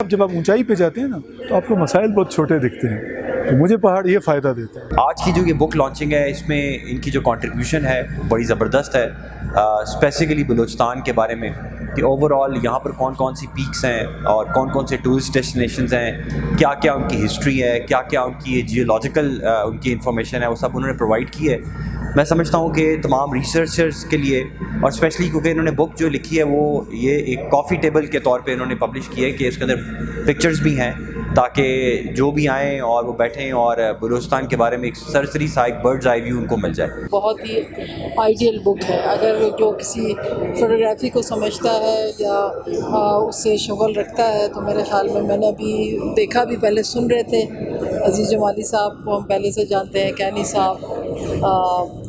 अब जब आप ऊंचाई पे जाते हैं ना तो आपको मसाइल बहुत छोटे दिखते हैं, तो मुझे पहाड़ ये फ़ायदा देता है। आज की जो ये बुक लॉन्चिंग है इसमें इनकी जो कंट्रीब्यूशन है बड़ी ज़बरदस्त है, स्पेसिफिकली बलूचिस्तान के बारे में कि ओवरऑल यहाँ पर कौन कौन सी पीक्स हैं और कौन कौन से टूरिस्ट डेस्टिनेशंस हैं, क्या क्या उनकी हिस्ट्री है, क्या क्या उनकी जियोलॉजिकल उनकी इन्फॉर्मेशन है, वो सब उन्होंने प्रोवाइड की है। मैं समझता हूँ कि तमाम रिसर्चर्स के लिए और स्पेशली क्योंकि इन्होंने बुक जो लिखी है वो ये एक कॉफ़ी टेबल के तौर पे इन्होंने पब्लिश की है कि इसके अंदर पिक्चर्स भी हैं ताकि जो भी आएँ और वो बैठें और बलूचिस्तान के बारे में एक सरसरी सा एक बर्ड्स आई व्यू उनको मिल जाए। बहुत ही आइडियल बुक है। अगर जो किसी फोटोग्राफी को समझता है या उससे शुगल रखता है तो मेरे ख़्याल में, मैंने अभी देखा भी, पहले सुन रहे थे अजीज़ जमाली साहब को हम पहले से जानते हैं, कैनी साहब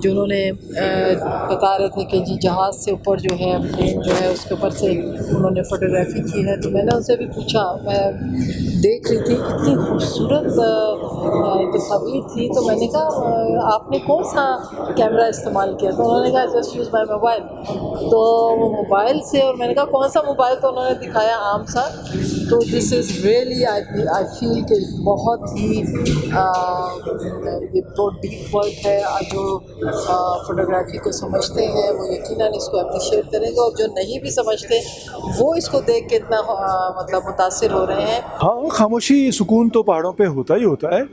जिन्होंने बता रहे थे कि जी जहाज़ से ऊपर जो है प्लेन जो है उसके ऊपर से उन्होंने फ़ोटोग्राफी की है। तो मैंने उनसे भी पूछा, मैं देख रही थी इतनी खूबसूरत तस्वीर थी, तो मैंने कहा आपने कौन सा कैमरा इस्तेमाल किया? तो उन्होंने कहा जस्ट यूज़ माई मोबाइल। तो वो मोबाइल से, और मैंने कहा कौन सा मोबाइल? तो उन्होंने दिखाया आम सा। तो this is really I feel कि बहुत ही ये बहुत डीप वर्क है। जो फ़ोटोग्राफी को समझते हैं वो यकीनन इसको अप्रिशिएट करेंगे, और जो नहीं भी समझते वो इसको देख के इतना मतलब मुतासिर हो रहे हैं। हाँ, खामोशी सुकून तो पहाड़ों पे होता ही होता है।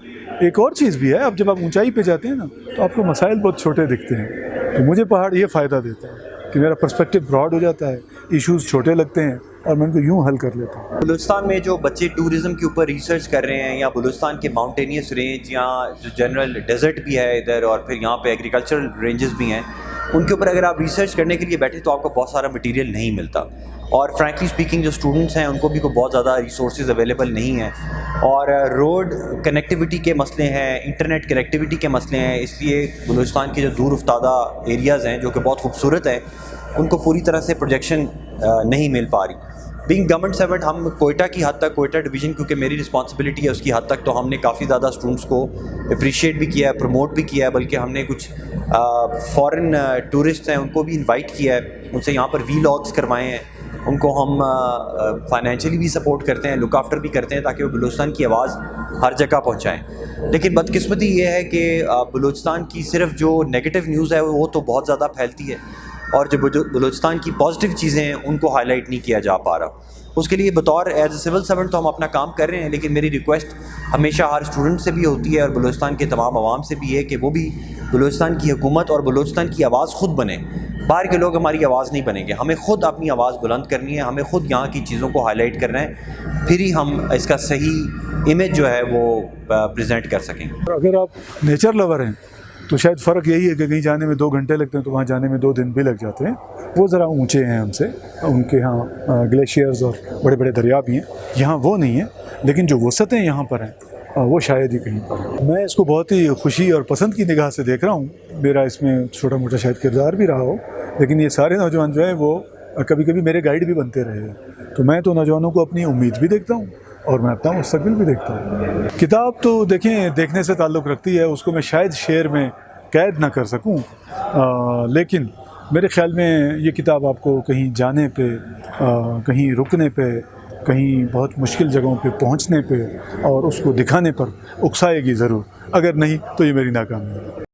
एक और चीज़ भी है, अब जब आप ऊंचाई पे जाते हैं ना तो आपको मसाइल बहुत छोटे दिखते हैं, तो मुझे पहाड़ ये फ़ायदा देता है कि मेरा पर्सपेक्टिव ब्रॉड हो जाता है, इश्यूज़ छोटे लगते हैं और मैं उनको यूँ हल कर लेता हूँ। बलूचिस्तान में जो बच्चे टूरिज़म के ऊपर रिसर्च कर रहे हैं या बलूचिस्तान के माउंटेनियस रेंज या जो जनरल डेजर्ट भी है इधर और फिर यहाँ पे एग्रीकल्चरल रेंजेस भी हैं, उनके ऊपर अगर आप रिसर्च करने के लिए बैठे तो आपको बहुत सारा मटेरियल नहीं मिलता। और फ्रैंकली स्पीकिंग जो स्टूडेंट्स हैं उनको भी कोई बहुत ज़्यादा रिसोर्सेज अवेलेबल नहीं हैं, और रोड कनेक्टिविटी के मसले हैं, इंटरनेट कनेक्टिविटी के मसले हैं। इसलिए बलूचिस्तान के जो दूर उफ्तादा एरियाज़ हैं जो कि बहुत खूबसूरत हैं, उनको पूरी तरह से प्रोजेक्शन नहीं मिल पा रही। बीइंग गवर्नमेंट सर्वेंट, हम कोयटा की हद तक, कोयटा डिवीज़न क्योंकि मेरी रिस्पॉन्सिबिलिटी है उसकी हद तक, तो हमने काफ़ी ज़्यादा स्टूडेंट्स को अप्रिशिएट भी किया है, प्रमोट भी किया है, बल्कि हमने कुछ फॉरेन टूरिस्ट हैं उनको भी इनवाइट किया है, उनसे यहाँ पर वीलॉग्स करवाए हैं, उनको हम फाइनेंशियली भी सपोर्ट करते हैं, लुक आफ्टर भी करते हैं ताकि वो बलूचिस्तान की आवाज़ हर जगह पहुँचाएँ। लेकिन बदकिस्मती ये है कि बलूचिस्तान की सिर्फ जो नेगेटिव न्यूज़ है वो तो बहुत ज़्यादा फैलती है, और जो बलूचिस्तान की पॉजिटिव चीज़ें हैं उनको हाईलाइट नहीं किया जा पा रहा। उसके लिए बतौर एज ए सिविल सर्वेंट तो हम अपना काम कर रहे हैं, लेकिन मेरी रिक्वेस्ट हमेशा हर स्टूडेंट से भी होती है और बलूचिस्तान के तमाम आवाम से भी है कि वो भी बलूचिस्तान की हुकूमत और बलूचिस्तान की आवाज़ ख़ुद बने। बाहर के लोग हमारी आवाज़ नहीं बनेंगे, हमें ख़ुद अपनी आवाज़ बुलंद करनी है, हमें ख़ुद यहाँ की चीज़ों को हाईलाइट करना है, फिर ही हम इसका सही इमेज जो है वो प्रेजेंट कर सकेंगे। और अगर आप नेचर लवर हैं तो शायद फ़र्क यही है कि कहीं जाने में 2 घंटे लगते हैं तो वहाँ जाने में 2 दिन भी लग जाते हैं। वो ज़रा ऊंचे हैं हमसे, उनके यहाँ ग्लेशियर्स और बड़े बड़े दरिया भी हैं, यहाँ वो नहीं है, लेकिन जो वसअतें यहाँ पर हैं वो शायद ही कहीं पर हैं। मैं इसको बहुत ही खुशी और पसंद की निगाह से देख रहा हूँ। मेरा इसमें छोटा मोटा शायद किरदार भी रहा हो, लेकिन ये सारे नौजवान जो हैं वो कभी कभी मेरे गाइड भी बनते रहे हैं। तो मैं तो नौजवानों को अपनी उम्मीद भी देखता हूँ और मैं अपना मुस्तकबिल भी देखता हूँ। किताब तो देखें देखने से ताल्लुक़ रखती है, उसको मैं शायद शेर में कैद ना कर सकूँ, लेकिन मेरे ख़्याल में ये किताब आपको कहीं जाने पे, कहीं रुकने पे, कहीं बहुत मुश्किल जगहों पे पहुँचने पे और उसको दिखाने पर उकसाएगी ज़रूर। अगर नहीं तो ये मेरी नाकामी है।